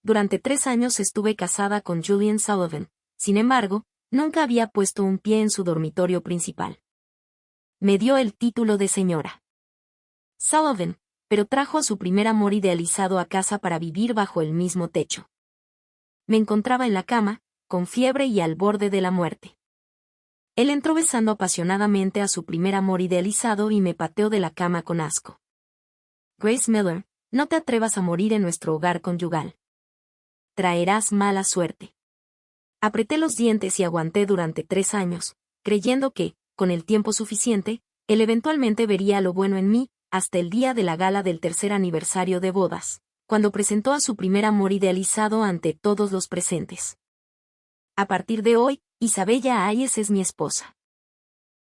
durante 3 años estuve casada con Julian Sullivan. Sin embargo, nunca había puesto un pie en su dormitorio principal. Me dio el título de señora Sullivan, pero trajo a su primer amor idealizado a casa para vivir bajo el mismo techo. Me encontraba en la cama, con fiebre y al borde de la muerte. Él entró besando apasionadamente a su primer amor idealizado y me pateó de la cama con asco. Grace Miller, no te atrevas a morir en nuestro hogar conyugal. Traerás mala suerte. Apreté los dientes y aguanté durante 3 años, creyendo que, con el tiempo suficiente, él eventualmente vería lo bueno en mí, hasta el día de la gala del 3er aniversario de bodas, cuando presentó a su primer amor idealizado ante todos los presentes. A partir de hoy, Isabella Hayes es mi esposa.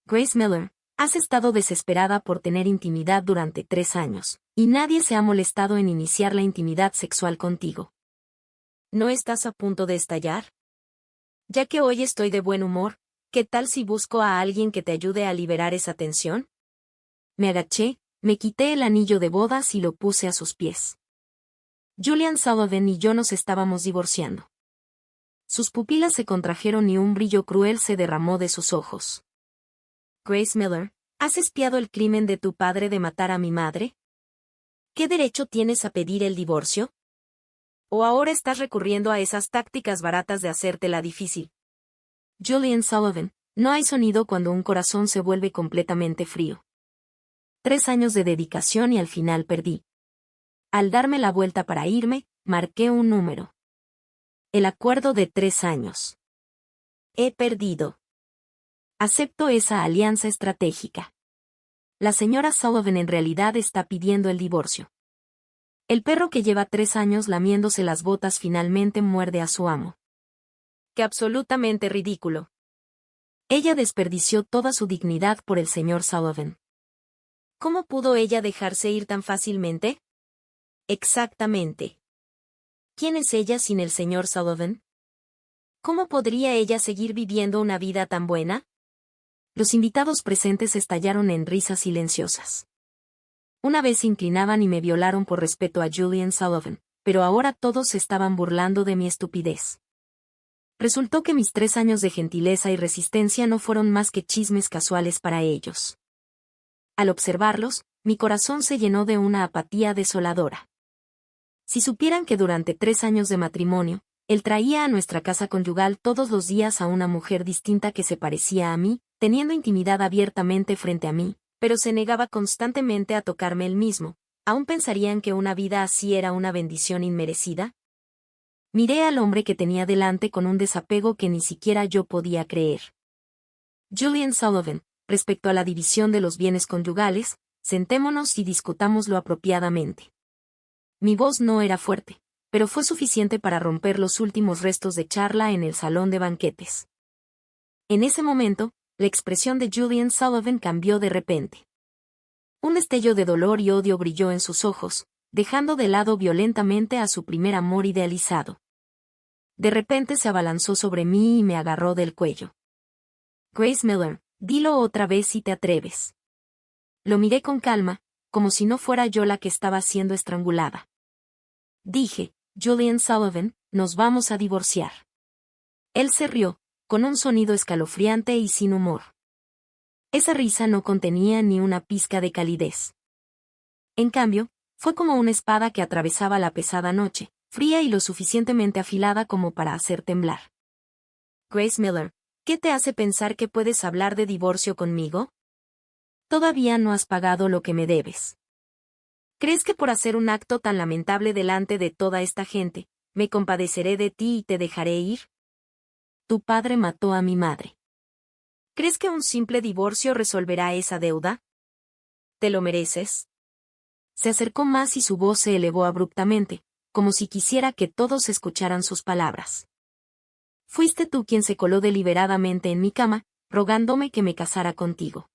Grace Miller, has estado desesperada por tener intimidad durante 3 años, y nadie se ha molestado en iniciar la intimidad sexual contigo. ¿No estás a punto de estallar? Ya que hoy estoy de buen humor, ¿qué tal si busco a alguien que te ayude a liberar esa tensión? Me agaché, me quité el anillo de bodas y lo puse a sus pies. Julian Sullivan y yo nos estábamos divorciando. Sus pupilas se contrajeron y un brillo cruel se derramó de sus ojos. Grace Miller, ¿has espiado el crimen de tu padre de matar a mi madre? ¿Qué derecho tienes a pedir el divorcio? ¿O ahora estás recurriendo a esas tácticas baratas de hacértela difícil? Julian Sullivan, no hay sonido cuando un corazón se vuelve completamente frío. 3 años de dedicación y al final perdí. Al darme la vuelta para irme, marqué un número. El acuerdo de 3 años. He perdido. Acepto esa alianza estratégica. La señora Sullivan en realidad está pidiendo el divorcio. El perro que lleva 3 años lamiéndose las botas finalmente muerde a su amo. ¡Qué absolutamente ridículo! Ella desperdició toda su dignidad por el señor Sullivan. ¿Cómo pudo ella dejarse ir tan fácilmente? Exactamente. ¿Quién es ella sin el señor Sullivan? ¿Cómo podría ella seguir viviendo una vida tan buena? Los invitados presentes estallaron en risas silenciosas. Una vez se inclinaban y me violaron por respeto a Julian Sullivan, pero ahora todos se estaban burlando de mi estupidez. Resultó que mis 3 años de gentileza y resistencia no fueron más que chismes casuales para ellos. Al observarlos, mi corazón se llenó de una apatía desoladora. Si supieran que durante 3 años de matrimonio, él traía a nuestra casa conyugal todos los días a una mujer distinta que se parecía a mí, teniendo intimidad abiertamente frente a mí, pero se negaba constantemente a tocarme él mismo, ¿aún pensarían que una vida así era una bendición inmerecida? Miré al hombre que tenía delante con un desapego que ni siquiera yo podía creer. Julian Sullivan, respecto a la división de los bienes conyugales, sentémonos y discutámoslo apropiadamente. Mi voz no era fuerte, pero fue suficiente para romper los últimos restos de charla en el salón de banquetes. En ese momento, la expresión de Julian Sullivan cambió de repente. Un destello de dolor y odio brilló en sus ojos, dejando de lado violentamente a su primer amor idealizado. De repente se abalanzó sobre mí y me agarró del cuello. Grace Miller, dilo otra vez si te atreves. Lo miré con calma, como si no fuera yo la que estaba siendo estrangulada. Dije, Julian Sullivan, nos vamos a divorciar. Él se rió, con un sonido escalofriante y sin humor. Esa risa no contenía ni una pizca de calidez. En cambio, fue como una espada que atravesaba la pesada noche, fría y lo suficientemente afilada como para hacer temblar. Grace Miller, ¿qué te hace pensar que puedes hablar de divorcio conmigo? Todavía no has pagado lo que me debes. ¿Crees que por hacer un acto tan lamentable delante de toda esta gente, me compadeceré de ti y te dejaré ir? Tu padre mató a mi madre. ¿Crees que un simple divorcio resolverá esa deuda? ¿Te lo mereces? Se acercó más y su voz se elevó abruptamente, como si quisiera que todos escucharan sus palabras. Fuiste tú quien se coló deliberadamente en mi cama, rogándome que me casara contigo.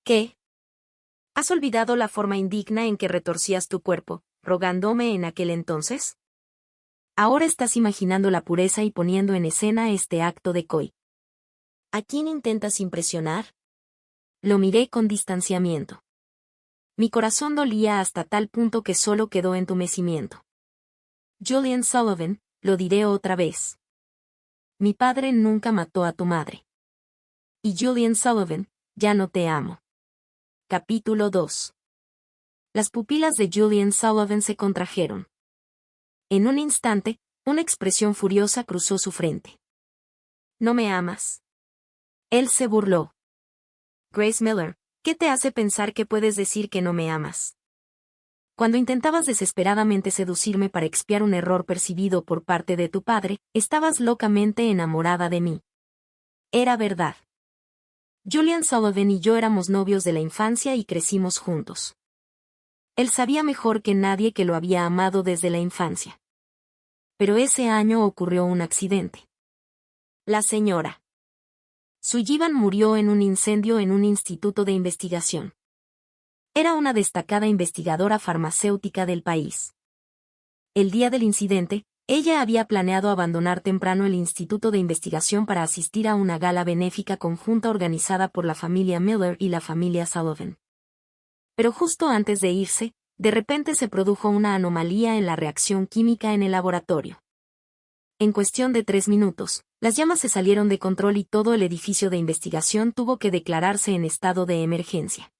¿Qué? ¿Has olvidado la forma indigna en que retorcías tu cuerpo, rogándome en aquel entonces? Ahora estás imaginando la pureza y poniendo en escena este acto de coy. ¿A quién intentas impresionar? Lo miré con distanciamiento. Mi corazón dolía hasta tal punto que solo quedó entumecimiento. Julian Sullivan, lo diré otra vez. Mi padre nunca mató a tu madre. Y Julian Sullivan, ya no te amo. Capítulo 2. Las pupilas de Julian Sullivan se contrajeron. En un instante, una expresión furiosa cruzó su frente. ¿No me amas? Él se burló. Grace Miller, ¿qué te hace pensar que puedes decir que no me amas? Cuando intentabas desesperadamente seducirme para expiar un error percibido por parte de tu padre, estabas locamente enamorada de mí. Era verdad. Julian Sullivan y yo éramos novios de la infancia y crecimos juntos. Él sabía mejor que nadie que lo había amado desde la infancia. Pero ese año ocurrió un accidente. La señora Sullivan murió en un incendio en un instituto de investigación. Era una destacada investigadora farmacéutica del país. El día del incidente, ella había planeado abandonar temprano el instituto de investigación para asistir a una gala benéfica conjunta organizada por la familia Miller y la familia Sullivan. Pero justo antes de irse, de repente se produjo una anomalía en la reacción química en el laboratorio. En cuestión de 3 minutos, las llamas se salieron de control y todo el edificio de investigación tuvo que declararse en estado de emergencia.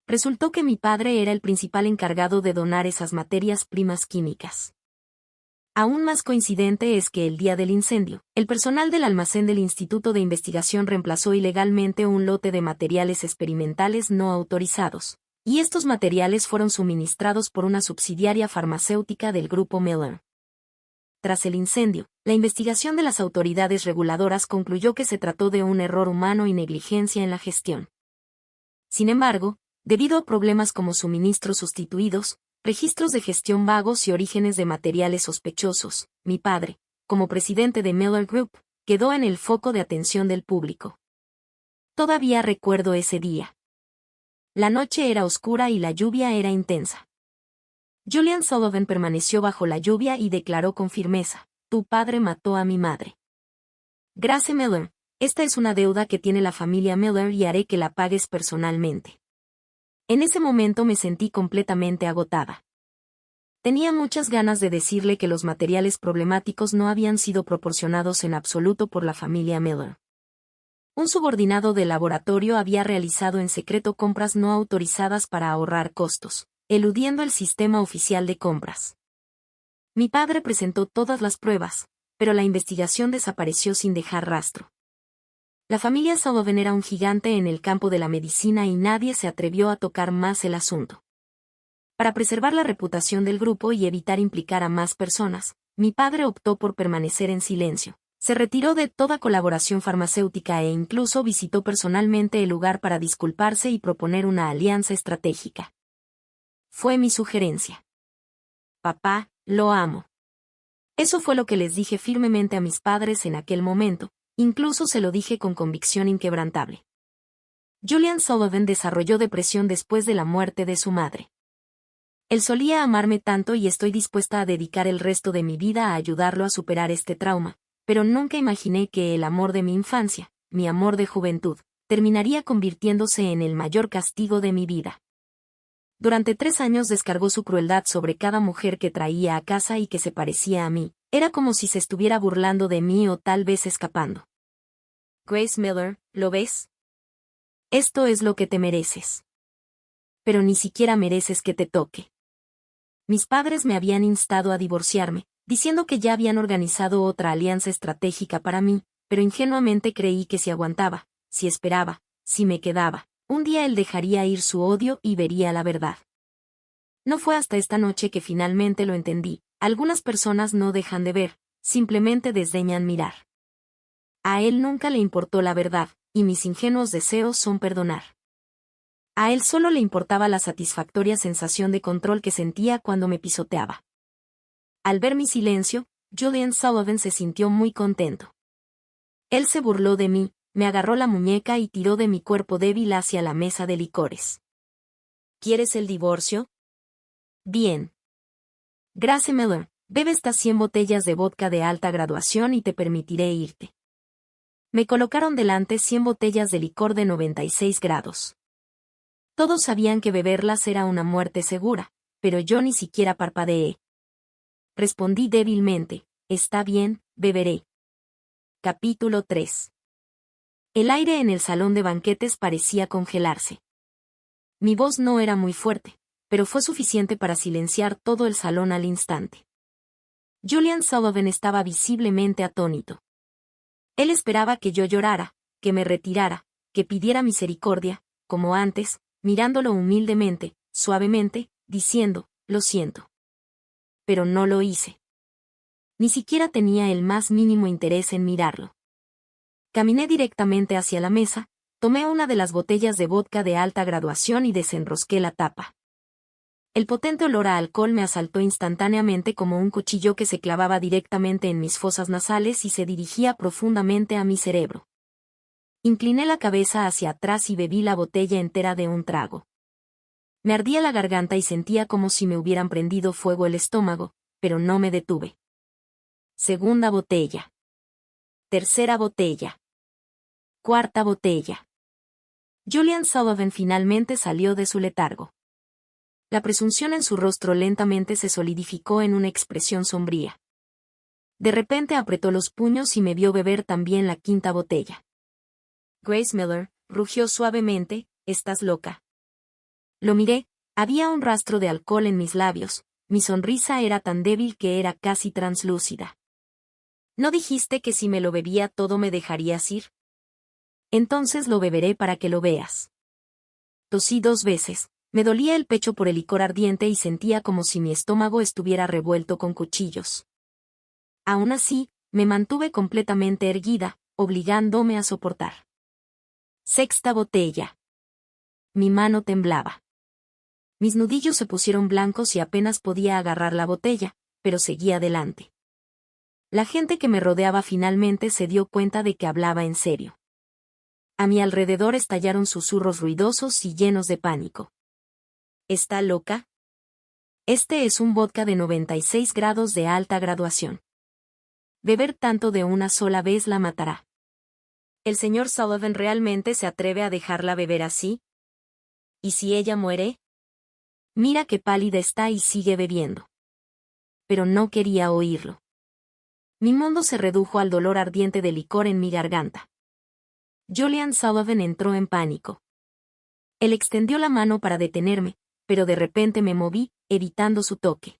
Resultó que mi padre era el principal encargado de donar esas materias primas químicas. Aún más coincidente es que el día del incendio, el personal del almacén del Instituto de Investigación reemplazó ilegalmente un lote de materiales experimentales no autorizados, y estos materiales fueron suministrados por una subsidiaria farmacéutica del grupo Miller. Tras el incendio, la investigación de las autoridades reguladoras concluyó que se trató de un error humano y negligencia en la gestión. Sin embargo, debido a problemas como suministros sustituidos, registros de gestión vagos y orígenes de materiales sospechosos, mi padre, como presidente de Miller Group, quedó en el foco de atención del público. Todavía recuerdo ese día. La noche era oscura y la lluvia era intensa. Julian Sullivan permaneció bajo la lluvia y declaró con firmeza: tu padre mató a mi madre. Grace Miller, esta es una deuda que tiene la familia Miller y haré que la pagues personalmente. En ese momento me sentí completamente agotada. Tenía muchas ganas de decirle que los materiales problemáticos no habían sido proporcionados en absoluto por la familia Miller. Un subordinado del laboratorio había realizado en secreto compras no autorizadas para ahorrar costos, eludiendo el sistema oficial de compras. Mi padre presentó todas las pruebas, pero la investigación desapareció sin dejar rastro. La familia Sullivan era un gigante en el campo de la medicina y nadie se atrevió a tocar más el asunto. Para preservar la reputación del grupo y evitar implicar a más personas, mi padre optó por permanecer en silencio. Se retiró de toda colaboración farmacéutica e incluso visitó personalmente el lugar para disculparse y proponer una alianza estratégica. Fue mi sugerencia. Papá, lo amo. Eso fue lo que les dije firmemente a mis padres en aquel momento, incluso se lo dije con convicción inquebrantable. Julian Sullivan desarrolló depresión después de la muerte de su madre. Él solía amarme tanto y estoy dispuesta a dedicar el resto de mi vida a ayudarlo a superar este trauma, pero nunca imaginé que el amor de mi infancia, mi amor de juventud, terminaría convirtiéndose en el mayor castigo de mi vida. Durante 3 años descargó su crueldad sobre cada mujer que traía a casa y que se parecía a mí. Era como si se estuviera burlando de mí o tal vez escapando. Grace Miller, ¿lo ves? Esto es lo que te mereces. Pero ni siquiera mereces que te toque. Mis padres me habían instado a divorciarme, diciendo que ya habían organizado otra alianza estratégica para mí, pero ingenuamente creí que si aguantaba, si esperaba, si me quedaba, un día él dejaría ir su odio y vería la verdad. No fue hasta esta noche que finalmente lo entendí. Algunas personas no dejan de ver, simplemente desdeñan mirar. A él nunca le importó la verdad, y mis ingenuos deseos son perdonar. A él solo le importaba la satisfactoria sensación de control que sentía cuando me pisoteaba. Al ver mi silencio, Julian Sullivan se sintió muy contento. Él se burló de mí, me agarró la muñeca y tiró de mi cuerpo débil hacia la mesa de licores. ¿Quieres el divorcio? Bien. Grace Miller, bebe estas 100 botellas de vodka de alta graduación y te permitiré irte. Me colocaron delante 100 botellas de licor de 96 grados. Todos sabían que beberlas era una muerte segura, pero yo ni siquiera parpadeé. respondí débilmente. Está bien, beberé. Capítulo 3. El aire en el salón de banquetes parecía congelarse. Mi voz no era muy fuerte, pero fue suficiente para silenciar todo el salón al instante. Julian Sullivan estaba visiblemente atónito. Él esperaba que yo llorara, que me retirara, que pidiera misericordia, como antes, mirándolo humildemente, suavemente, diciendo, lo siento. Pero no lo hice. Ni siquiera tenía el más mínimo interés en mirarlo. Caminé directamente hacia la mesa, tomé una de las botellas de vodka de alta graduación y desenrosqué la tapa. El potente olor a alcohol me asaltó instantáneamente como un cuchillo que se clavaba directamente en mis fosas nasales y se dirigía profundamente a mi cerebro. Incliné la cabeza hacia atrás y bebí la botella entera de un trago. Me ardía la garganta y sentía como si me hubieran prendido fuego el estómago, pero no me detuve. Segunda botella. Tercera botella. Cuarta botella. Julian Sullivan finalmente salió de su letargo. La presunción en su rostro lentamente se solidificó en una expresión sombría. De repente apretó los puños y me vio beber también la quinta botella. Grace Miller, rugió suavemente, ¿estás loca? Lo miré, había un rastro de alcohol en mis labios, mi sonrisa era tan débil que era casi translúcida. ¿No dijiste que si me lo bebía todo me dejarías ir? Entonces lo beberé para que lo veas. Tosí 2 veces, me dolía el pecho por el licor ardiente y sentía como si mi estómago estuviera revuelto con cuchillos. Aún así, me mantuve completamente erguida, obligándome a soportar. Sexta botella. Mi mano temblaba. Mis nudillos se pusieron blancos y apenas podía agarrar la botella, pero seguí adelante. La gente que me rodeaba finalmente se dio cuenta de que hablaba en serio. A mi alrededor estallaron susurros ruidosos y llenos de pánico. ¿Está loca? Este es un vodka de 96 grados de alta graduación. Beber tanto de una sola vez la matará. ¿El señor Sullivan realmente se atreve a dejarla beber así? ¿Y si ella muere? Mira qué pálida está y sigue bebiendo. Pero no quería oírlo. Mi mundo se redujo al dolor ardiente de licor en mi garganta. Julian Sullivan entró en pánico. Él extendió la mano para detenerme, pero de repente me moví, evitando su toque.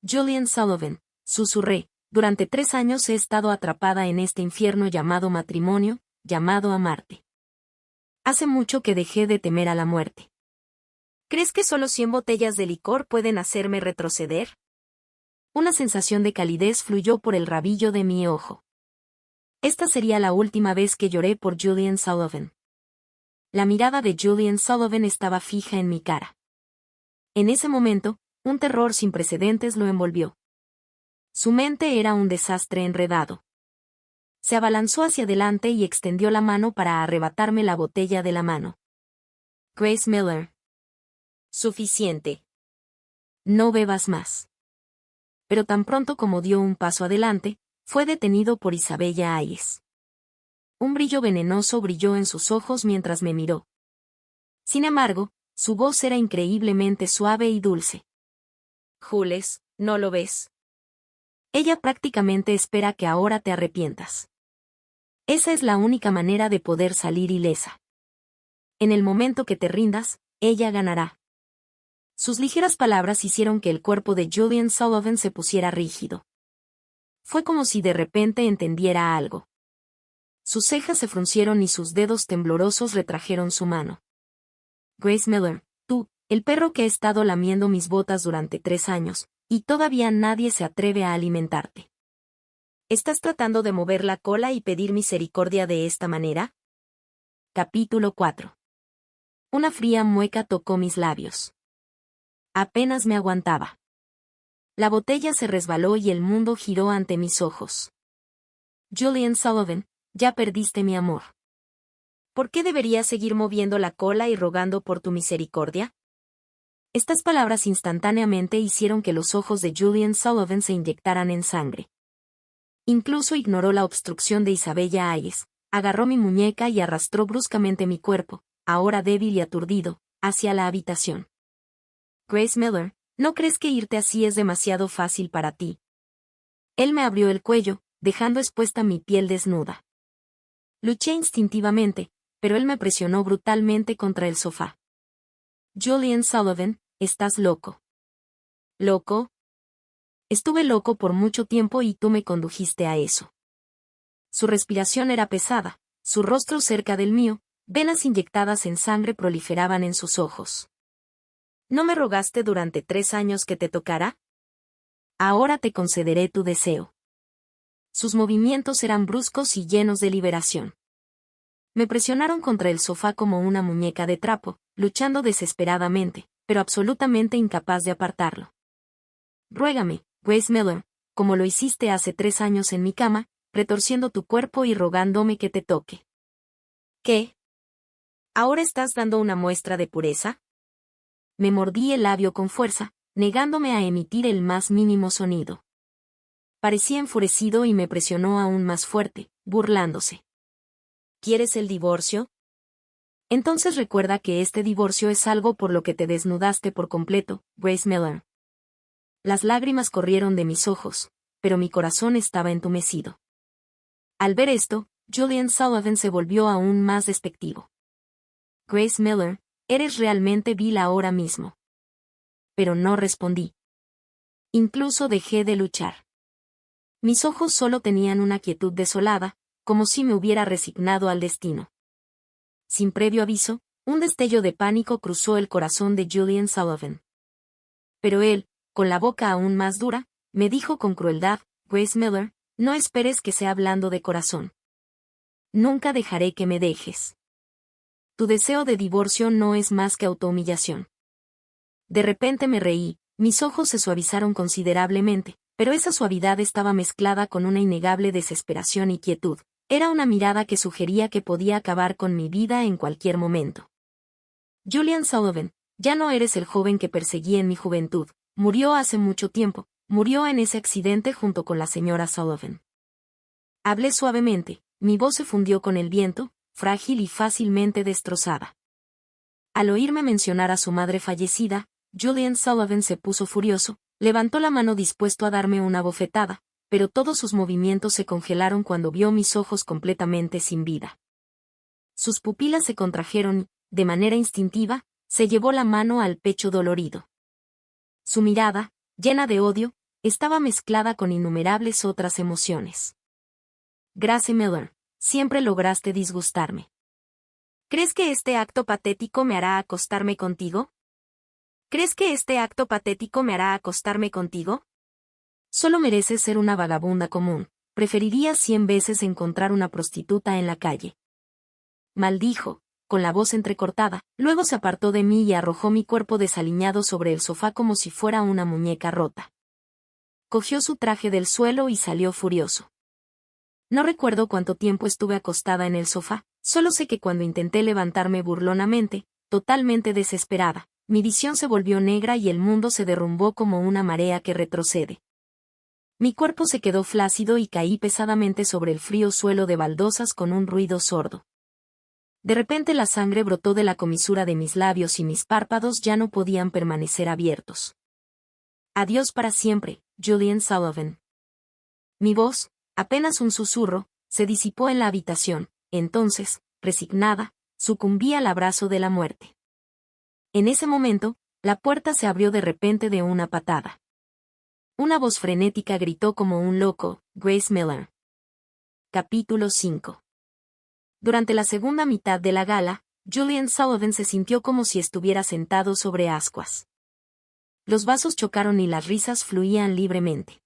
Julian Sullivan, susurré, durante 3 años he estado atrapada en este infierno llamado matrimonio, llamado amarte. Hace mucho que dejé de temer a la muerte. ¿Crees que solo 100 botellas de licor pueden hacerme retroceder? Una sensación de calidez fluyó por el rabillo de mi ojo. Esta sería la última vez que lloré por Julian Sullivan. La mirada de Julian Sullivan estaba fija en mi cara. En ese momento, un terror sin precedentes lo envolvió. Su mente era un desastre enredado. Se abalanzó hacia adelante y extendió la mano para arrebatarme la botella de la mano. Grace Miller. Suficiente. No bebas más. Pero tan pronto como dio un paso adelante, fue detenido por Isabella Hayes. Un brillo venenoso brilló en sus ojos mientras me miró. Sin embargo, su voz era increíblemente suave y dulce. Jules, ¿no lo ves? Ella prácticamente espera que ahora te arrepientas. Esa es la única manera de poder salir ilesa. En el momento que te rindas, ella ganará. Sus ligeras palabras hicieron que el cuerpo de Julian Sullivan se pusiera rígido. Fue como si de repente entendiera algo. Sus cejas se fruncieron y sus dedos temblorosos retrajeron su mano. Grace Miller, tú, el perro que ha estado lamiendo mis botas durante 3 años, y todavía nadie se atreve a alimentarte. ¿Estás tratando de mover la cola y pedir misericordia de esta manera? Capítulo 4. Una fría mueca tocó mis labios. Apenas me aguantaba. La botella se resbaló y el mundo giró ante mis ojos. Julian Sullivan, ya perdiste mi amor. ¿Por qué debería seguir moviendo la cola y rogando por tu misericordia? Estas palabras instantáneamente hicieron que los ojos de Julian Sullivan se inyectaran en sangre. Incluso ignoró la obstrucción de Isabella Hayes, agarró mi muñeca y arrastró bruscamente mi cuerpo, ahora débil y aturdido, hacia la habitación. Grace Miller, ¿No crees que irte así es demasiado fácil para ti? Él me abrió el cuello, dejando expuesta mi piel desnuda. Luché instintivamente, pero él me presionó brutalmente contra el sofá. Julian Sullivan, estás loco. ¿Loco? Estuve loco por mucho tiempo y tú me condujiste a eso. Su respiración era pesada, su rostro cerca del mío, venas inyectadas en sangre proliferaban en sus ojos. ¿No me rogaste durante 3 años que te tocara? Ahora te concederé tu deseo. Sus movimientos eran bruscos y llenos de liberación. Me presionaron contra el sofá como una muñeca de trapo, luchando desesperadamente, pero absolutamente incapaz de apartarlo. Ruégame, Grace Miller, como lo hiciste hace 3 años en mi cama, retorciendo tu cuerpo y rogándome que te toque. ¿Qué? ¿Ahora estás dando una muestra de pureza? Me mordí el labio con fuerza, negándome a emitir el más mínimo sonido. Parecía enfurecido y me presionó aún más fuerte, burlándose. ¿Quieres el divorcio? Entonces recuerda que este divorcio es algo por lo que te desnudaste por completo, Grace Miller. Las lágrimas corrieron de mis ojos, pero mi corazón estaba entumecido. Al ver esto, Julian Sullivan se volvió aún más despectivo. Grace Miller, eres realmente vil ahora mismo. Pero no respondí. Incluso dejé de luchar. Mis ojos solo tenían una quietud desolada, como si me hubiera resignado al destino. Sin previo aviso, un destello de pánico cruzó el corazón de Julian Sullivan. Pero él, con la boca aún más dura, me dijo con crueldad, Grace Miller, no esperes que sea blando de corazón. Nunca dejaré que me dejes. Tu deseo de divorcio no es más que autohumillación. De repente me reí, mis ojos se suavizaron considerablemente, pero esa suavidad estaba mezclada con una innegable desesperación y quietud. Era una mirada que sugería que podía acabar con mi vida en cualquier momento. Julian Sullivan, ya no eres el joven que perseguí en mi juventud, murió hace mucho tiempo, murió en ese accidente junto con la señora Sullivan. Hablé suavemente, mi voz se fundió con el viento, frágil y fácilmente destrozada. Al oírme mencionar a su madre fallecida, Julian Sullivan se puso furioso, levantó la mano dispuesto a darme una bofetada, pero todos sus movimientos se congelaron cuando vio mis ojos completamente sin vida. Sus pupilas se contrajeron y, de manera instintiva, se llevó la mano al pecho dolorido. Su mirada, llena de odio, estaba mezclada con innumerables otras emociones. Grace Miller, siempre lograste disgustarme. ¿Crees que este acto patético me hará acostarme contigo? ¿Crees que este acto patético me hará acostarme contigo? Solo mereces ser una vagabunda común, preferiría 100 veces encontrar una prostituta en la calle. Maldijo, con la voz entrecortada, luego se apartó de mí y arrojó mi cuerpo desaliñado sobre el sofá como si fuera una muñeca rota. Cogió su traje del suelo y salió furioso. No recuerdo cuánto tiempo estuve acostada en el sofá, solo sé que cuando intenté levantarme burlonamente, totalmente desesperada, mi visión se volvió negra y el mundo se derrumbó como una marea que retrocede. Mi cuerpo se quedó flácido y caí pesadamente sobre el frío suelo de baldosas con un ruido sordo. De repente la sangre brotó de la comisura de mis labios y mis párpados ya no podían permanecer abiertos. Adiós para siempre, Julian Sullivan. Mi voz, apenas un susurro, se disipó en la habitación, entonces, resignada, sucumbí al abrazo de la muerte. En ese momento, la puerta se abrió de repente de una patada. Una voz frenética gritó como un loco, Grace Miller. Capítulo 5. Durante la segunda mitad de la gala, Julian Sullivan se sintió como si estuviera sentado sobre ascuas. Los vasos chocaron y las risas fluían libremente.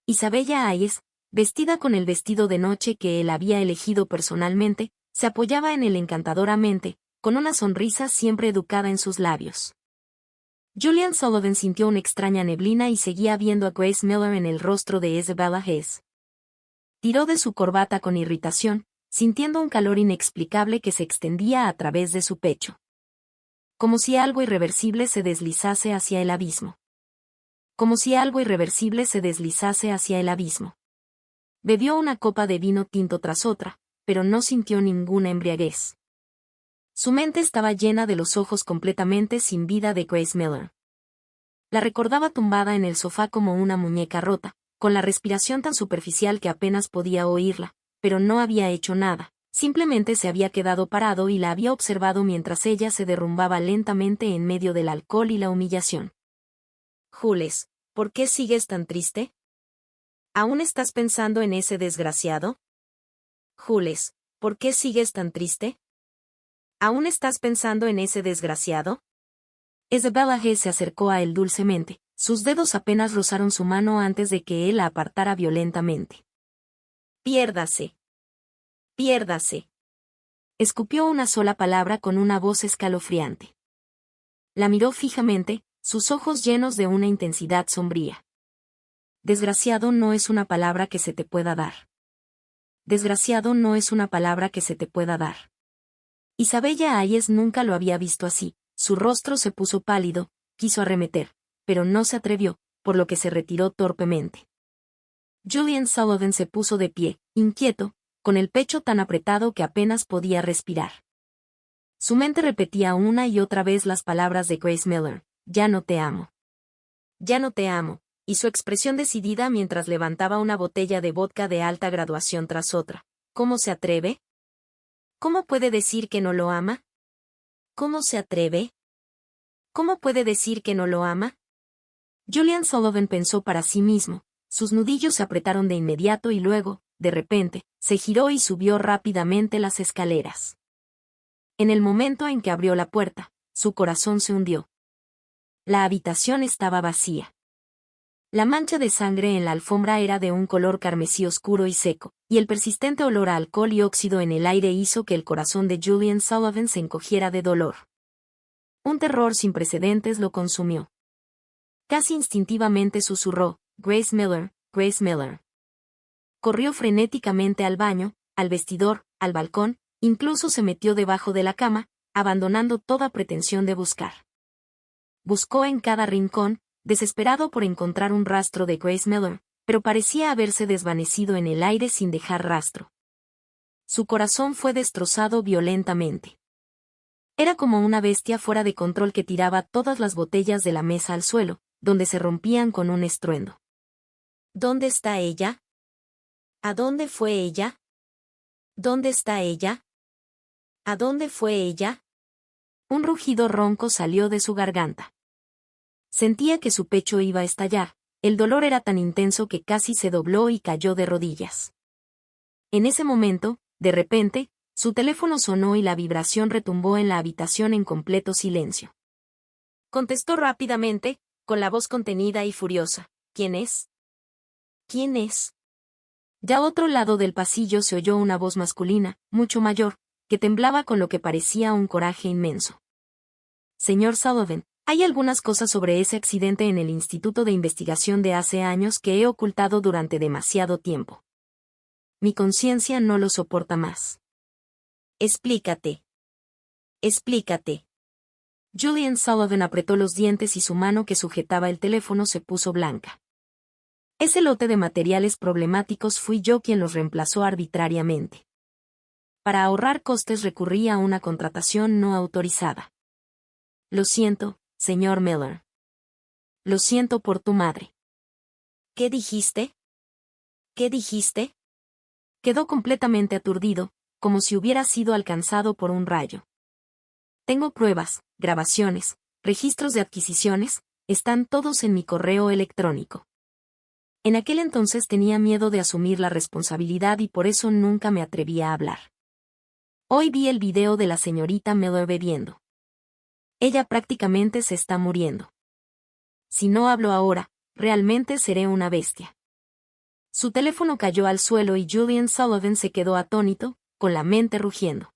Isabella Hayes, vestida con el vestido de noche que él había elegido personalmente, se apoyaba en él encantadoramente, con una sonrisa siempre educada en sus labios. Julian Sullivan sintió una extraña neblina y seguía viendo a Grace Miller en el rostro de Isabella Hayes. Tiró de su corbata con irritación, sintiendo un calor inexplicable que se extendía a través de su pecho. Como si algo irreversible se deslizase hacia el abismo. Como si algo irreversible se deslizase hacia el abismo. Bebió una copa de vino tinto tras otra, pero no sintió ninguna embriaguez. Su mente estaba llena de los ojos completamente sin vida de Grace Miller. La recordaba tumbada en el sofá como una muñeca rota, con la respiración tan superficial que apenas podía oírla, pero no había hecho nada, simplemente se había quedado parado y la había observado mientras ella se derrumbaba lentamente en medio del alcohol y la humillación. Jules, ¿por qué sigues tan triste? ¿Aún estás pensando en ese desgraciado? Jules, ¿por qué sigues tan triste? ¿Aún estás pensando en ese desgraciado? Isabella G. se acercó a él dulcemente, sus dedos apenas rozaron su mano antes de que él la apartara violentamente. Piérdase. Piérdase. Escupió una sola palabra con una voz escalofriante. La miró fijamente, sus ojos llenos de una intensidad sombría. Desgraciado no es una palabra que se te pueda dar. Desgraciado no es una palabra que se te pueda dar. Isabella Hayes nunca lo había visto así. Su rostro se puso pálido, quiso arremeter, pero no se atrevió, por lo que se retiró torpemente. Julian Sullivan se puso de pie, inquieto, con el pecho tan apretado que apenas podía respirar. Su mente repetía una y otra vez las palabras de Grace Miller, «Ya no te amo. Ya no te amo», y su expresión decidida mientras levantaba una botella de vodka de alta graduación tras otra. ¿Cómo se atreve? ¿Cómo puede decir que no lo ama? ¿Cómo se atreve? ¿Cómo puede decir que no lo ama? Julian Sullivan pensó para sí mismo, sus nudillos se apretaron de inmediato y luego, de repente, se giró y subió rápidamente las escaleras. En el momento en que abrió la puerta, su corazón se hundió. La habitación estaba vacía. La mancha de sangre en la alfombra era de un color carmesí oscuro y seco, y el persistente olor a alcohol y óxido en el aire hizo que el corazón de Julian Sullivan se encogiera de dolor. Un terror sin precedentes lo consumió. Casi instintivamente susurró, «Grace Miller, Grace Miller». Corrió frenéticamente al baño, al vestidor, al balcón, incluso se metió debajo de la cama, abandonando toda pretensión de buscar. Buscó en cada rincón, desesperado por encontrar un rastro de Grace Miller, pero parecía haberse desvanecido en el aire sin dejar rastro. Su corazón fue destrozado violentamente. Era como una bestia fuera de control que tiraba todas las botellas de la mesa al suelo, donde se rompían con un estruendo. ¿Dónde está ella? ¿A dónde fue ella? ¿Dónde está ella? ¿A dónde fue ella? Un rugido ronco salió de su garganta. Sentía que su pecho iba a estallar, el dolor era tan intenso que casi se dobló y cayó de rodillas. En ese momento, de repente, su teléfono sonó y la vibración retumbó en la habitación en completo silencio. Contestó rápidamente, con la voz contenida y furiosa. ¿Quién es? ¿Quién es? Ya a otro lado del pasillo se oyó una voz masculina, mucho mayor, que temblaba con lo que parecía un coraje inmenso. Señor Sullivan, hay algunas cosas sobre ese accidente en el Instituto de Investigación de hace años que he ocultado durante demasiado tiempo. Mi conciencia no lo soporta más. Explícate. Explícate. Julian Sullivan apretó los dientes y su mano que sujetaba el teléfono se puso blanca. Ese lote de materiales problemáticos fui yo quien los reemplazó arbitrariamente. Para ahorrar costes recurrí a una contratación no autorizada. Lo siento, señor Miller. Lo siento por tu madre. ¿Qué dijiste? ¿Qué dijiste? Quedó completamente aturdido, como si hubiera sido alcanzado por un rayo. Tengo pruebas, grabaciones, registros de adquisiciones, están todos en mi correo electrónico. En aquel entonces tenía miedo de asumir la responsabilidad y por eso nunca me atrevía a hablar. Hoy vi el video de la señorita Miller bebiendo. Ella prácticamente se está muriendo. Si no hablo ahora, realmente seré una bestia. Su teléfono cayó al suelo y Julian Sullivan se quedó atónito, con la mente rugiendo.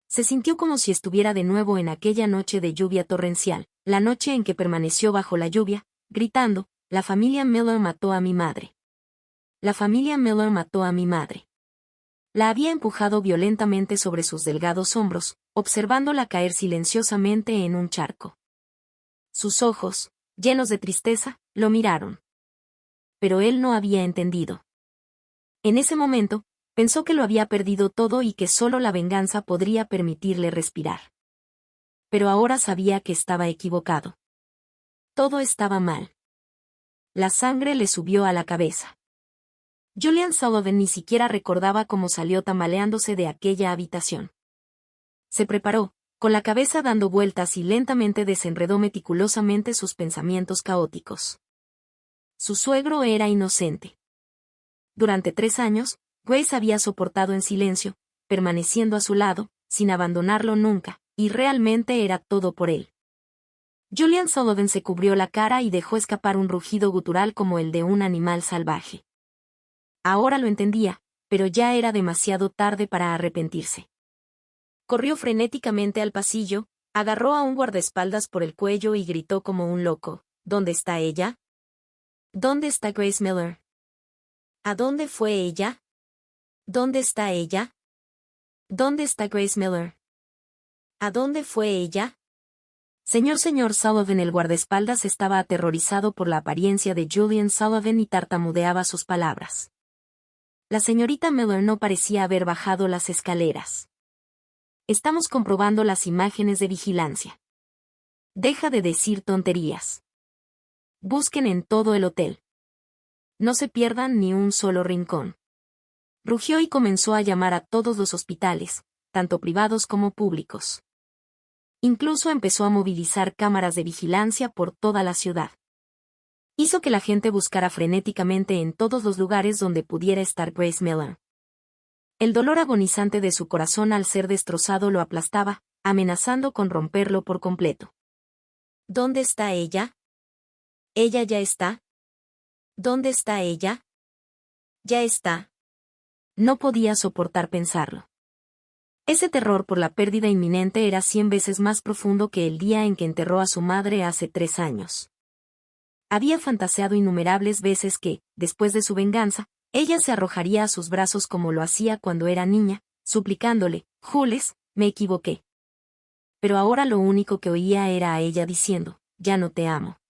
Se sintió como si estuviera de nuevo en aquella noche de lluvia torrencial, la noche en que permaneció bajo la lluvia, gritando, «La familia Miller mató a mi madre. La familia Miller mató a mi madre». La había empujado violentamente sobre sus delgados hombros, observándola caer silenciosamente en un charco. Sus ojos, llenos de tristeza, lo miraron. Pero él no había entendido. En ese momento, pensó que lo había perdido todo y que solo la venganza podría permitirle respirar. Pero ahora sabía que estaba equivocado. Todo estaba mal. La sangre le subió a la cabeza. Julian Sullivan ni siquiera recordaba cómo salió tambaleándose de aquella habitación. Se preparó, con la cabeza dando vueltas y lentamente desenredó meticulosamente sus pensamientos caóticos. Su suegro era inocente. Durante 3 años, Grace había soportado en silencio, permaneciendo a su lado, sin abandonarlo nunca, y realmente era todo por él. Julian Sullivan se cubrió la cara y dejó escapar un rugido gutural como el de un animal salvaje. Ahora lo entendía, pero ya era demasiado tarde para arrepentirse. Corrió frenéticamente al pasillo, agarró a un guardaespaldas por el cuello y gritó como un loco: ¿Dónde está ella? ¿Dónde está Grace Miller? ¿A dónde fue ella? ¿Dónde está ella? ¿Dónde está Grace Miller? ¿A dónde fue ella? Señor Sullivan, el guardaespaldas estaba aterrorizado por la apariencia de Julian Sullivan y tartamudeaba sus palabras. La señorita Miller no parecía haber bajado las escaleras. Estamos comprobando las imágenes de vigilancia. Deja de decir tonterías. Busquen en todo el hotel. No se pierdan ni un solo rincón. Rugió y comenzó a llamar a todos los hospitales, tanto privados como públicos. Incluso empezó a movilizar cámaras de vigilancia por toda la ciudad. Hizo que la gente buscara frenéticamente en todos los lugares donde pudiera estar Grace Miller. El dolor agonizante de su corazón al ser destrozado lo aplastaba, amenazando con romperlo por completo. ¿Dónde está ella? ¿Ella ya está? ¿Dónde está ella? Ya está. No podía soportar pensarlo. Ese terror por la pérdida inminente era 100 veces más profundo que el día en que enterró a su madre hace 3 años. Había fantaseado innumerables veces que, después de su venganza, ella se arrojaría a sus brazos como lo hacía cuando era niña, suplicándole: Jules, me equivoqué. Pero ahora lo único que oía era a ella diciendo: ya no te amo.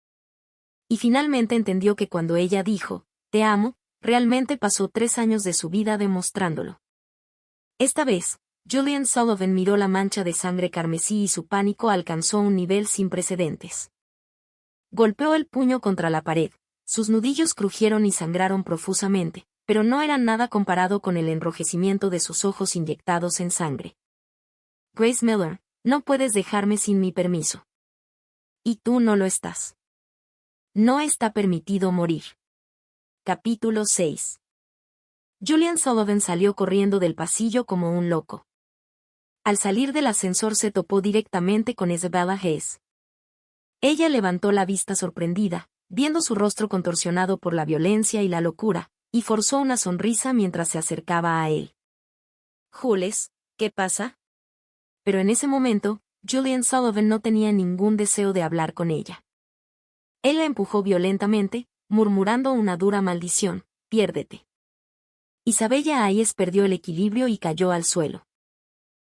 Y finalmente entendió que cuando ella dijo: te amo, realmente pasó 3 años de su vida demostrándolo. Esta vez, Julian Sullivan miró la mancha de sangre carmesí y su pánico alcanzó un nivel sin precedentes. Golpeó el puño contra la pared, sus nudillos crujieron y sangraron profusamente, pero no eran nada comparado con el enrojecimiento de sus ojos inyectados en sangre. Grace Miller, no puedes dejarme sin mi permiso. Y tú no lo estás. No está permitido morir. Capítulo 6. Julian Sullivan salió corriendo del pasillo como un loco. Al salir del ascensor se topó directamente con Isabella Hayes. Ella levantó la vista sorprendida, viendo su rostro contorsionado por la violencia y la locura, y forzó una sonrisa mientras se acercaba a él. Jules, ¿qué pasa? Pero en ese momento, Julian Sullivan no tenía ningún deseo de hablar con ella. Él la empujó violentamente, murmurando una dura maldición: piérdete. Isabella Hayes perdió el equilibrio y cayó al suelo.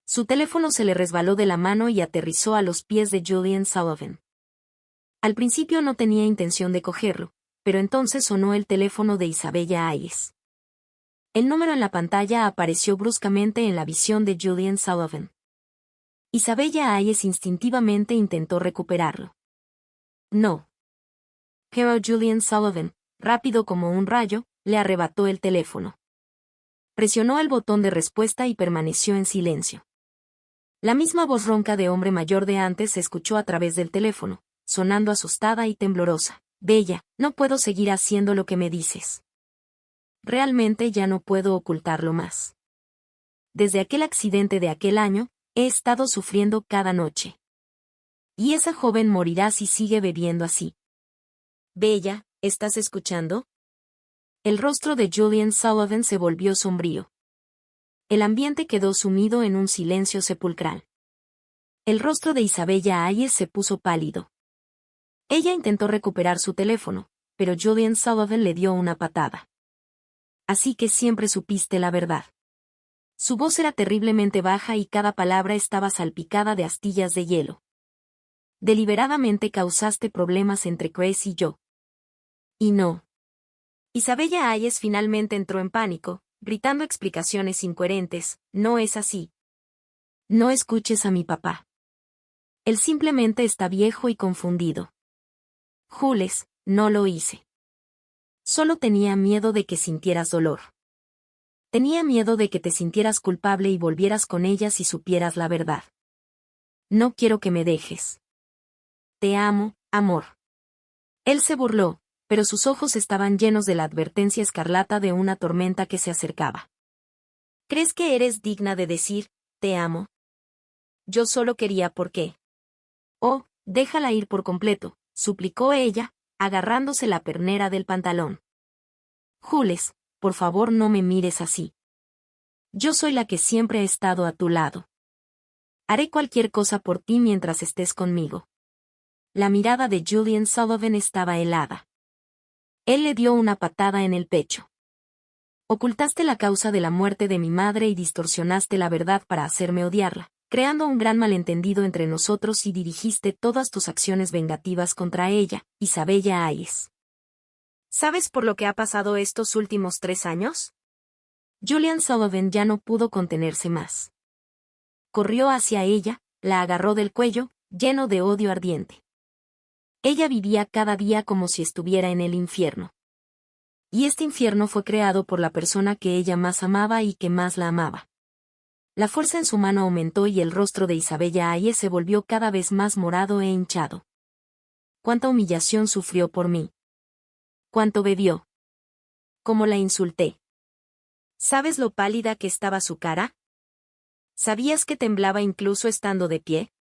Su teléfono se le resbaló de la mano y aterrizó a los pies de Julian Sullivan. Al principio no tenía intención de cogerlo, pero entonces sonó el teléfono de Isabella Hayes. El número en la pantalla apareció bruscamente en la visión de Julian Sullivan. Isabella Hayes instintivamente intentó recuperarlo. No. Pero Julian Sullivan, rápido como un rayo, le arrebató el teléfono. Presionó el botón de respuesta y permaneció en silencio. La misma voz ronca de hombre mayor de antes se escuchó a través del teléfono, sonando asustada y temblorosa: Bella, no puedo seguir haciendo lo que me dices. Realmente ya no puedo ocultarlo más. Desde aquel accidente de aquel año, he estado sufriendo cada noche. Y esa joven morirá si sigue bebiendo así. Bella, ¿estás escuchando? El rostro de Julian Sullivan se volvió sombrío. El ambiente quedó sumido en un silencio sepulcral. El rostro de Isabella Hayes se puso pálido. Ella intentó recuperar su teléfono, pero Julian Sullivan le dio una patada. Así que siempre supiste la verdad. Su voz era terriblemente baja y cada palabra estaba salpicada de astillas de hielo. Deliberadamente causaste problemas entre Grace y yo. Y no. Isabella Hayes finalmente entró en pánico, gritando explicaciones incoherentes: no es así. No escuches a mi papá. Él simplemente está viejo y confundido. Jules, no lo hice. Solo tenía miedo de que sintieras dolor. Tenía miedo de que te sintieras culpable y volvieras con ella si supieras la verdad. No quiero que me dejes. Te amo, amor. Él se burló, pero sus ojos estaban llenos de la advertencia escarlata de una tormenta que se acercaba. ¿Crees que eres digna de decir, te amo? Yo solo quería por qué. Oh, déjala ir por completo, suplicó ella, agarrándose la pernera del pantalón. Jules, por favor no me mires así. Yo soy la que siempre he estado a tu lado. Haré cualquier cosa por ti mientras estés conmigo. La mirada de Julian Sullivan estaba helada. Él le dio una patada en el pecho. Ocultaste la causa de la muerte de mi madre y distorsionaste la verdad para hacerme odiarla, creando un gran malentendido entre nosotros y dirigiste todas tus acciones vengativas contra ella, Isabella Hayes. ¿Sabes por lo que ha pasado estos últimos 3 años? Julian Sullivan ya no pudo contenerse más. Corrió hacia ella, la agarró del cuello, lleno de odio ardiente. Ella vivía cada día como si estuviera en el infierno. Y este infierno fue creado por la persona que ella más amaba y que más la amaba. La fuerza en su mano aumentó y el rostro de Isabella Hayes se volvió cada vez más morado e hinchado. ¿Cuánta humillación sufrió por mí? ¿Cuánto bebió? ¿Cómo la insulté? ¿Sabes lo pálida que estaba su cara? ¿Sabías que temblaba incluso estando de pie?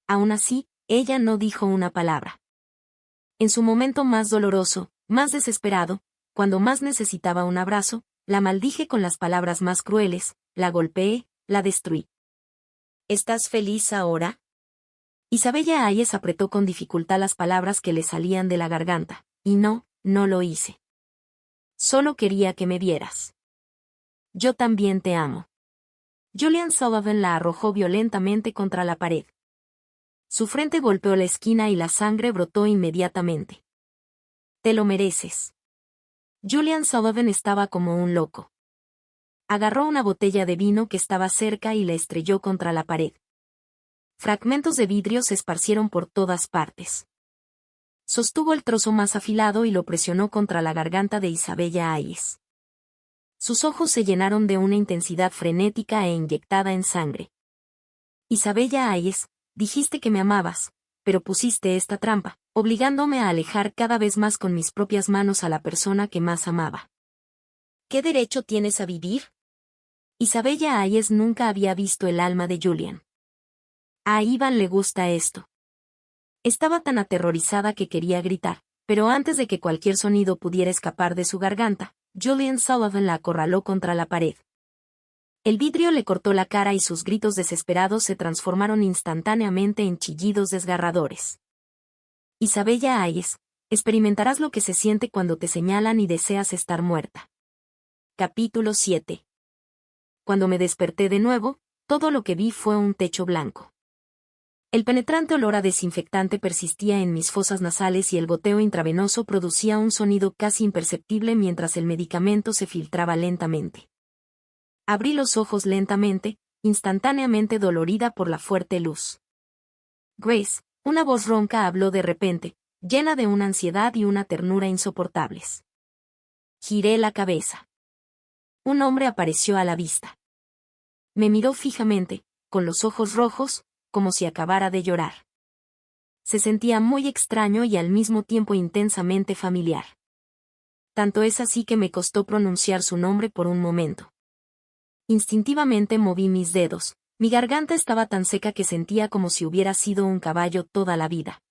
Aún así, ella no dijo una palabra. En su momento más doloroso, más desesperado, cuando más necesitaba un abrazo, la maldije con las palabras más crueles, la golpeé, la destruí. ¿Estás feliz ahora? Isabella Hayes apretó con dificultad las palabras que le salían de la garganta, y no lo hice. Solo quería que me vieras. Yo también te amo. Julian Sullivan la arrojó violentamente contra la pared. Su frente golpeó la esquina y la sangre brotó inmediatamente. Te lo mereces. Julian Sullivan estaba como un loco. Agarró una botella de vino que estaba cerca y la estrelló contra la pared. Fragmentos de vidrio se esparcieron por todas partes. Sostuvo el trozo más afilado y lo presionó contra la garganta de Isabella Hayes. Sus ojos se llenaron de una intensidad frenética e inyectada en sangre. Isabella Hayes, dijiste que me amabas, pero pusiste esta trampa, obligándome a alejar cada vez más con mis propias manos a la persona que más amaba. ¿Qué derecho tienes a vivir? Isabella Hayes nunca había visto el alma de Julian. A Ivan le gusta esto. Estaba tan aterrorizada que quería gritar, pero antes de que cualquier sonido pudiera escapar de su garganta, Julian Sullivan la acorraló contra la pared. El vidrio le cortó la cara y sus gritos desesperados se transformaron instantáneamente en chillidos desgarradores. Isabella Hayes, experimentarás lo que se siente cuando te señalan y deseas estar muerta. Capítulo 7. Cuando me desperté de nuevo, todo lo que vi fue un techo blanco. El penetrante olor a desinfectante persistía en mis fosas nasales y el goteo intravenoso producía un sonido casi imperceptible mientras el medicamento se filtraba lentamente. Abrí los ojos lentamente, instantáneamente dolorida por la fuerte luz. Grace, una voz ronca habló de repente, llena de una ansiedad y una ternura insoportables. Giré la cabeza. Un hombre apareció a la vista. Me miró fijamente, con los ojos rojos, como si acabara de llorar. Se sentía muy extraño y al mismo tiempo intensamente familiar. Tanto es así que me costó pronunciar su nombre por un momento. Instintivamente moví mis dedos, mi garganta estaba tan seca que sentía como si hubiera sido un caballo toda la vida.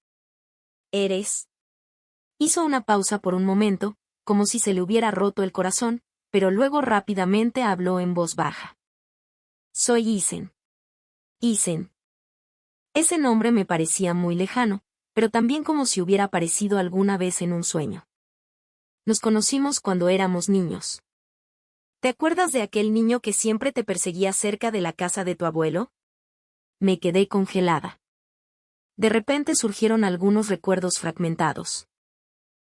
¿Eres? Hizo una pausa por un momento, como si se le hubiera roto el corazón, pero luego rápidamente habló en voz baja. Soy Isen. Isen. Ese nombre me parecía muy lejano, pero también como si hubiera aparecido alguna vez en un sueño. Nos conocimos cuando éramos niños. ¿Te acuerdas de aquel niño que siempre te perseguía cerca de la casa de tu abuelo? Me quedé congelada. De repente surgieron algunos recuerdos fragmentados.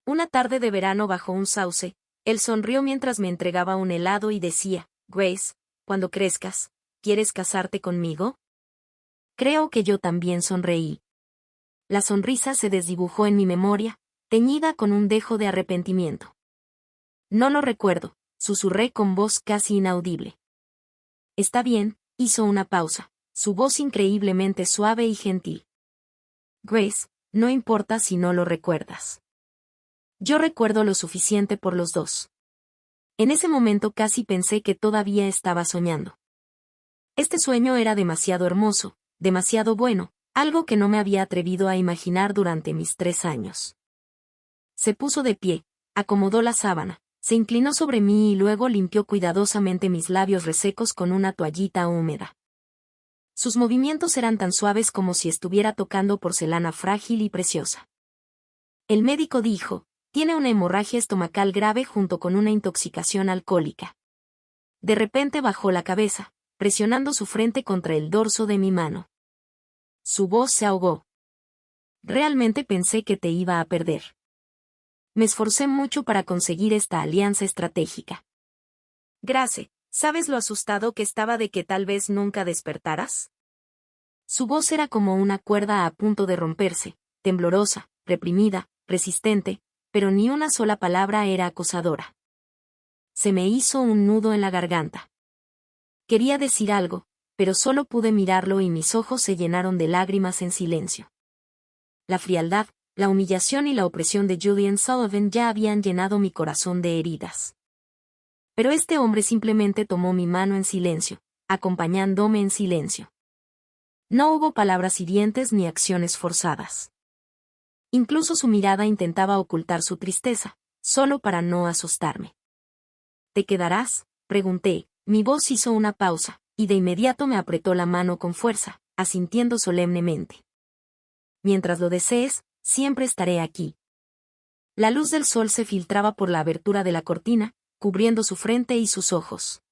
Una tarde de verano bajo un sauce, él sonrió mientras me entregaba un helado y decía, Grace, cuando crezcas, ¿quieres casarte conmigo? Creo que yo también sonreí. La sonrisa se desdibujó en mi memoria, teñida con un dejo de arrepentimiento. No lo recuerdo, susurré con voz casi inaudible. Está bien, hizo una pausa, su voz increíblemente suave y gentil. Grace, no importa si no lo recuerdas. Yo recuerdo lo suficiente por los dos. En ese momento casi pensé que todavía estaba soñando. Este sueño era demasiado hermoso, demasiado bueno, algo que no me había atrevido a imaginar durante mis 3 años. Se puso de pie, acomodó la sábana, se inclinó sobre mí y luego limpió cuidadosamente mis labios resecos con una toallita húmeda. Sus movimientos eran tan suaves como si estuviera tocando porcelana frágil y preciosa. El médico dijo, tiene una hemorragia estomacal grave junto con una intoxicación alcohólica. De repente bajó la cabeza, presionando su frente contra el dorso de mi mano. Su voz se ahogó. Realmente pensé que te iba a perder. Me esforcé mucho para conseguir esta alianza estratégica. Grace, ¿sabes lo asustado que estaba de que tal vez nunca despertaras? Su voz era como una cuerda a punto de romperse, temblorosa, reprimida, resistente, pero ni una sola palabra era acosadora. Se me hizo un nudo en la garganta. Quería decir algo, pero solo pude mirarlo y mis ojos se llenaron de lágrimas en silencio. La frialdad, la humillación y la opresión de Julian Sullivan ya habían llenado mi corazón de heridas. Pero este hombre simplemente tomó mi mano en silencio, acompañándome en silencio. No hubo palabras hirientes ni acciones forzadas. Incluso su mirada intentaba ocultar su tristeza, solo para no asustarme. ¿Te quedarás?, pregunté, mi voz hizo una pausa, y de inmediato me apretó la mano con fuerza, asintiendo solemnemente. Mientras lo desees, siempre estaré aquí. La luz del sol se filtraba por la abertura de la cortina, cubriendo su frente y sus ojos.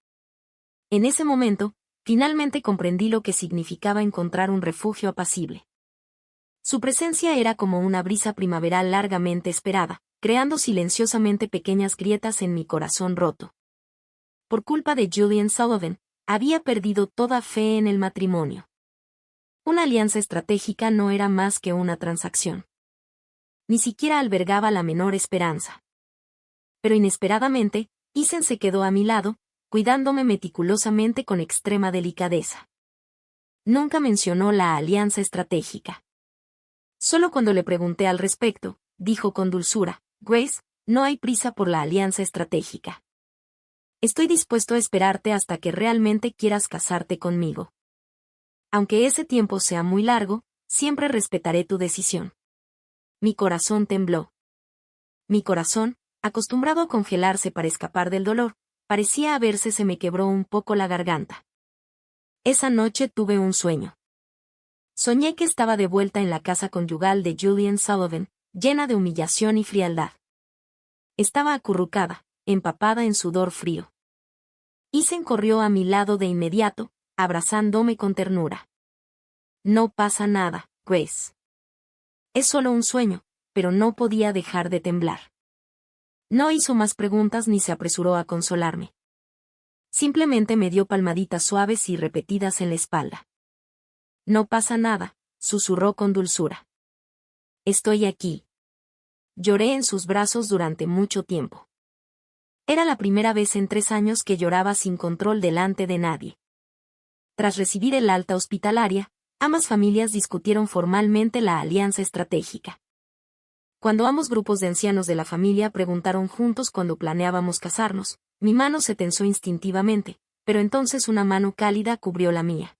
En ese momento, finalmente comprendí lo que significaba encontrar un refugio apacible. Su presencia era como una brisa primaveral largamente esperada, creando silenciosamente pequeñas grietas en mi corazón roto. Por culpa de Julian Sullivan, había perdido toda fe en el matrimonio. Una alianza estratégica no era más que una transacción. Ni siquiera albergaba la menor esperanza. Pero inesperadamente, Ethan se quedó a mi lado, cuidándome meticulosamente con extrema delicadeza. Nunca mencionó la alianza estratégica. Solo cuando le pregunté al respecto, dijo con dulzura, Grace, no hay prisa por la alianza estratégica. Estoy dispuesto a esperarte hasta que realmente quieras casarte conmigo. Aunque ese tiempo sea muy largo, siempre respetaré tu decisión. Mi corazón tembló. Mi corazón, acostumbrado a congelarse para escapar del dolor, parecía haberse se me quebró un poco la garganta. Esa noche tuve un sueño. Soñé que estaba de vuelta en la casa conyugal de Julian Sullivan, llena de humillación y frialdad. Estaba acurrucada, empapada en sudor frío. Ethan corrió a mi lado de inmediato, abrazándome con ternura. No pasa nada, Grace. Es solo un sueño, pero no podía dejar de temblar. No hizo más preguntas ni se apresuró a consolarme. Simplemente me dio palmaditas suaves y repetidas en la espalda. No pasa nada, susurró con dulzura. Estoy aquí. Lloré en sus brazos durante mucho tiempo. Era la primera vez en 3 años que lloraba sin control delante de nadie. Tras recibir el alta hospitalaria, ambas familias discutieron formalmente la alianza estratégica. Cuando ambos grupos de ancianos de la familia preguntaron juntos cuando planeábamos casarnos, mi mano se tensó instintivamente, pero entonces una mano cálida cubrió la mía.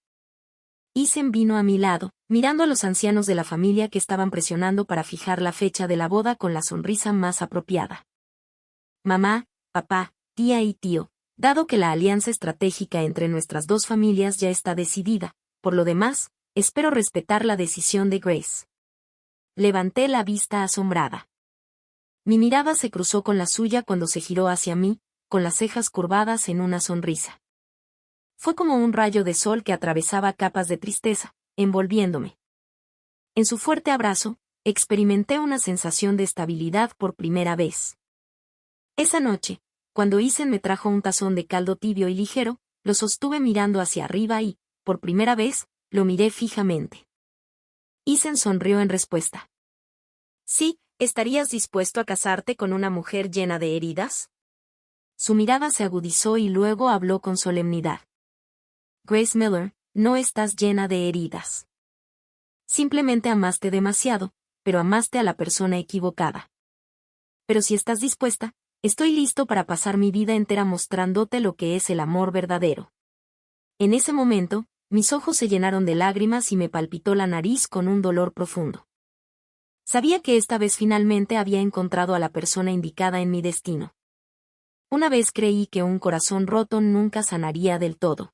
Ethan vino a mi lado, mirando a los ancianos de la familia que estaban presionando para fijar la fecha de la boda con la sonrisa más apropiada. Mamá, papá, tía y tío, dado que la alianza estratégica entre nuestras dos familias ya está decidida, por lo demás, espero respetar la decisión de Grace. Levanté la vista asombrada. Mi mirada se cruzó con la suya cuando se giró hacia mí, con las cejas curvadas en una sonrisa. Fue como un rayo de sol que atravesaba capas de tristeza, envolviéndome. En su fuerte abrazo, experimenté una sensación de estabilidad por primera vez. Esa noche, cuando Ethan me trajo un tazón de caldo tibio y ligero, lo sostuve mirando hacia arriba y, por primera vez, lo miré fijamente. Ethan sonrió en respuesta. Sí, ¿estarías dispuesto a casarte con una mujer llena de heridas? Su mirada se agudizó y luego habló con solemnidad. Grace Miller, no estás llena de heridas. Simplemente amaste demasiado, pero amaste a la persona equivocada. Pero si estás dispuesta, estoy listo para pasar mi vida entera mostrándote lo que es el amor verdadero. En ese momento, mis ojos se llenaron de lágrimas y me palpitó la nariz con un dolor profundo. Sabía que esta vez finalmente había encontrado a la persona indicada en mi destino. Una vez creí que un corazón roto nunca sanaría del todo.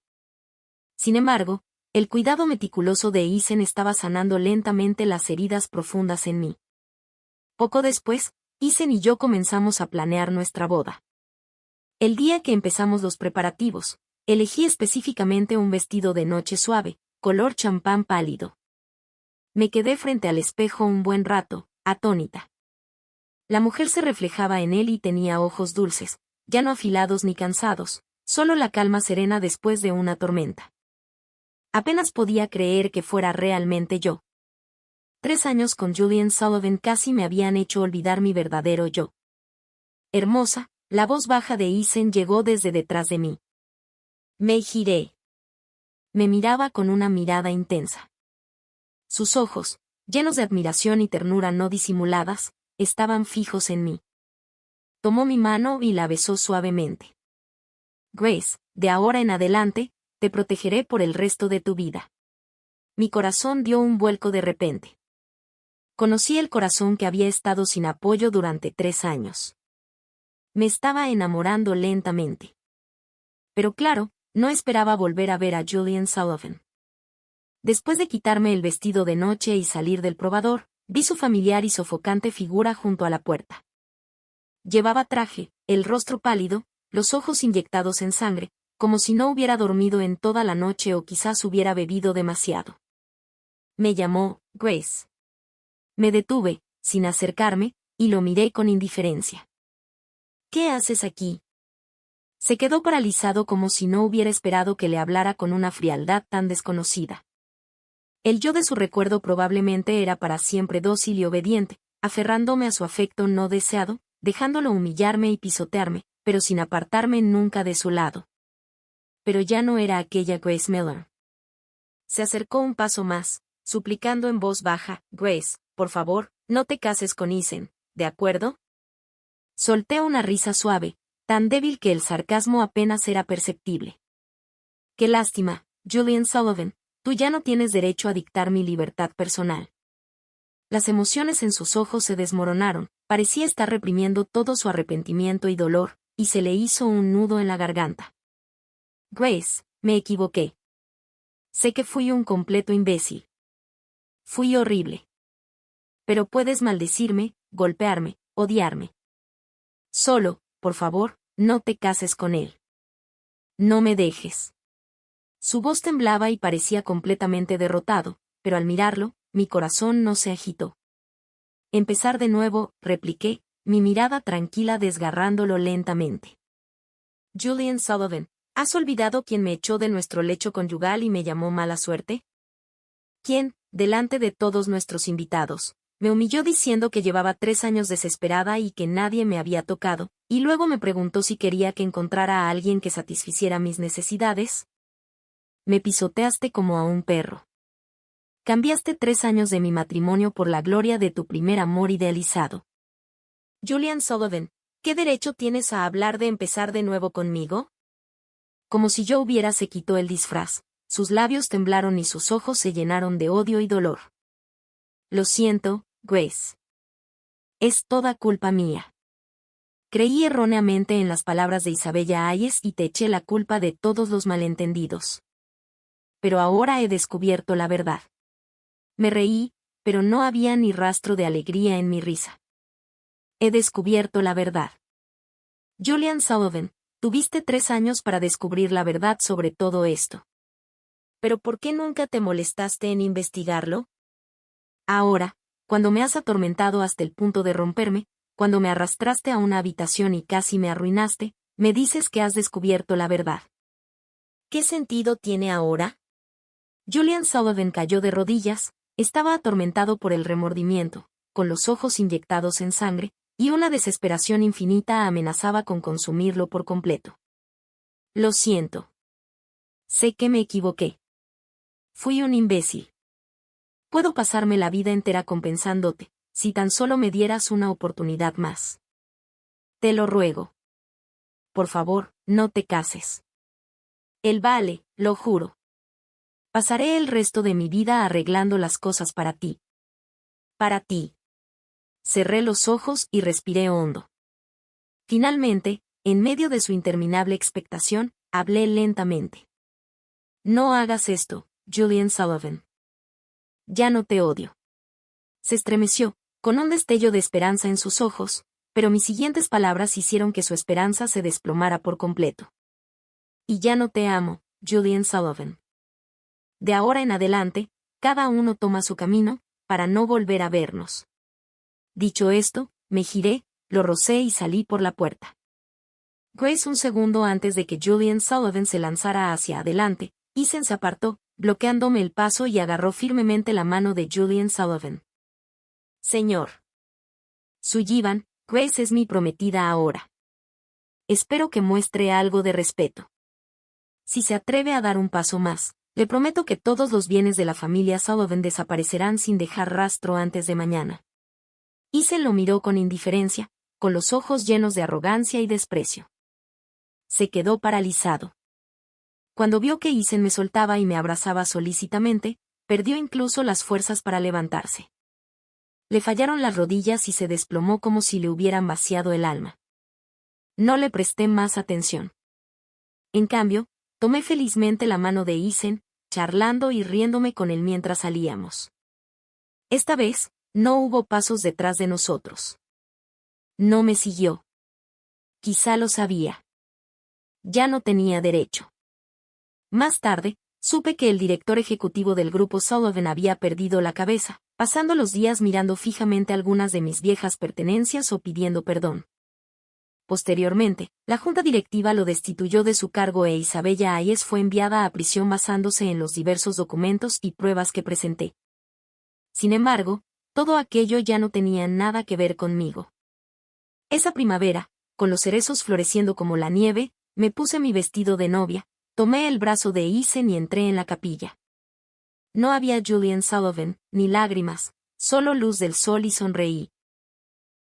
Sin embargo, el cuidado meticuloso de Ethan estaba sanando lentamente las heridas profundas en mí. Poco después, Ethan y yo comenzamos a planear nuestra boda. El día que empezamos los preparativos, elegí específicamente un vestido de noche suave, color champán pálido. Me quedé frente al espejo un buen rato, atónita. La mujer se reflejaba en él y tenía ojos dulces, ya no afilados ni cansados, solo la calma serena después de una tormenta. Apenas podía creer que fuera realmente yo. 3 años con Julian Sullivan casi me habían hecho olvidar mi verdadero yo. Hermosa, la voz baja de Ethan llegó desde detrás de mí. Me giré. Me miraba con una mirada intensa. Sus ojos, llenos de admiración y ternura no disimuladas, estaban fijos en mí. Tomó mi mano y la besó suavemente. Grace, de ahora en adelante, te protegeré por el resto de tu vida. Mi corazón dio un vuelco de repente. Conocí el corazón que había estado sin apoyo durante 3 años. Me estaba enamorando lentamente. Pero claro, no esperaba volver a ver a Julian Sullivan. Después de quitarme el vestido de noche y salir del probador, vi su familiar y sofocante figura junto a la puerta. Llevaba traje, el rostro pálido, los ojos inyectados en sangre, como si no hubiera dormido en toda la noche o quizás hubiera bebido demasiado. Me llamó Grace. Me detuve, sin acercarme, y lo miré con indiferencia. ¿Qué haces aquí? Se quedó paralizado como si no hubiera esperado que le hablara con una frialdad tan desconocida. El yo de su recuerdo probablemente era para siempre dócil y obediente, aferrándome a su afecto no deseado, dejándolo humillarme y pisotearme, pero sin apartarme nunca de su lado. Pero ya no era aquella Grace Miller. Se acercó un paso más, suplicando en voz baja, Grace, por favor, no te cases con Ethan, ¿de acuerdo? Solté una risa suave, tan débil que el sarcasmo apenas era perceptible. Qué lástima, Julian Sullivan, tú ya no tienes derecho a dictar mi libertad personal. Las emociones en sus ojos se desmoronaron, parecía estar reprimiendo todo su arrepentimiento y dolor, y se le hizo un nudo en la garganta. Grace, me equivoqué. Sé que fui un completo imbécil. Fui horrible. Pero puedes maldecirme, golpearme, odiarme. Solo, por favor, no te cases con él. No me dejes. Su voz temblaba y parecía completamente derrotado, pero al mirarlo, mi corazón no se agitó. Empezar de nuevo, repliqué, mi mirada tranquila desgarrándolo lentamente. Julian Sullivan, ¿has olvidado quién me echó de nuestro lecho conyugal y me llamó mala suerte? ¿Quién, delante de todos nuestros invitados, me humilló diciendo que llevaba 3 años desesperada y que nadie me había tocado, y luego me preguntó si quería que encontrara a alguien que satisficiera mis necesidades? Me pisoteaste como a un perro. Cambiaste 3 años de mi matrimonio por la gloria de tu primer amor idealizado. Julian Sullivan, ¿qué derecho tienes a hablar de empezar de nuevo conmigo? Como si yo hubiera se quitó el disfraz, sus labios temblaron y sus ojos se llenaron de odio y dolor. Lo siento, Grace. Es toda culpa mía. Creí erróneamente en las palabras de Isabella Hayes y te eché la culpa de todos los malentendidos. Pero ahora he descubierto la verdad. Me reí, pero no había ni rastro de alegría en mi risa. He descubierto la verdad. Julian Sullivan, tuviste 3 años para descubrir la verdad sobre todo esto. ¿Pero por qué nunca te molestaste en investigarlo? Ahora, cuando me has atormentado hasta el punto de romperme, cuando me arrastraste a una habitación y casi me arruinaste, me dices que has descubierto la verdad. ¿Qué sentido tiene ahora? Julian Sullivan cayó de rodillas, Estaba atormentado por el remordimiento, con los ojos inyectados en sangre, y una desesperación infinita amenazaba con consumirlo por completo. Lo siento. Sé que me equivoqué. Fui un imbécil. Puedo pasarme la vida entera compensándote, si tan solo me dieras una oportunidad más. Te lo ruego. Por favor, no te cases. Él vale, lo juro. Pasaré el resto de mi vida arreglando las cosas para ti. Para ti. Cerré los ojos y respiré hondo. Finalmente, en medio de su interminable expectación, hablé lentamente. No hagas esto, Julian Sullivan. Ya no te odio. Se estremeció, con un destello de esperanza en sus ojos, pero mis siguientes palabras hicieron que su esperanza se desplomara por completo. Y ya no te amo, Julian Sullivan. De ahora en adelante, cada uno toma su camino, para no volver a vernos. Dicho esto, me giré, lo rocé y salí por la puerta. Grace un segundo antes de que Julian Sullivan se lanzara hacia adelante, Ethan se apartó, bloqueándome el paso y agarró firmemente la mano de Julian Sullivan. Señor. Sullivan, Grace es mi prometida ahora. Espero que muestre algo de respeto. Si se atreve a dar un paso más, le prometo que todos los bienes de la familia Sullivan desaparecerán sin dejar rastro antes de mañana. Ethan lo miró con indiferencia, con los ojos llenos de arrogancia y desprecio. Se quedó paralizado. Cuando vio que Ethan me soltaba y me abrazaba solícitamente, perdió incluso las fuerzas para levantarse. Le fallaron las rodillas y se desplomó como si le hubieran vaciado el alma. No le presté más atención. En cambio, tomé felizmente la mano de Ethan, charlando y riéndome con él mientras salíamos. Esta vez, no hubo pasos detrás de nosotros. No me siguió. Quizá lo sabía. Ya no tenía derecho. Más tarde, supe que el director ejecutivo del grupo Sullivan había perdido la cabeza, pasando los días mirando fijamente algunas de mis viejas pertenencias o pidiendo perdón. Posteriormente, la junta directiva lo destituyó de su cargo e Isabella Hayes fue enviada a prisión basándose en los diversos documentos y pruebas que presenté. Sin embargo, todo aquello ya no tenía nada que ver conmigo. Esa primavera, con los cerezos floreciendo como la nieve, me puse mi vestido de novia, tomé el brazo de Ethan y entré en la capilla. No había Julian Sullivan, ni lágrimas, solo luz del sol y sonreí.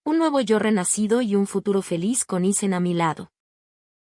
Un nuevo yo renacido y un futuro feliz con Ethan a mi lado.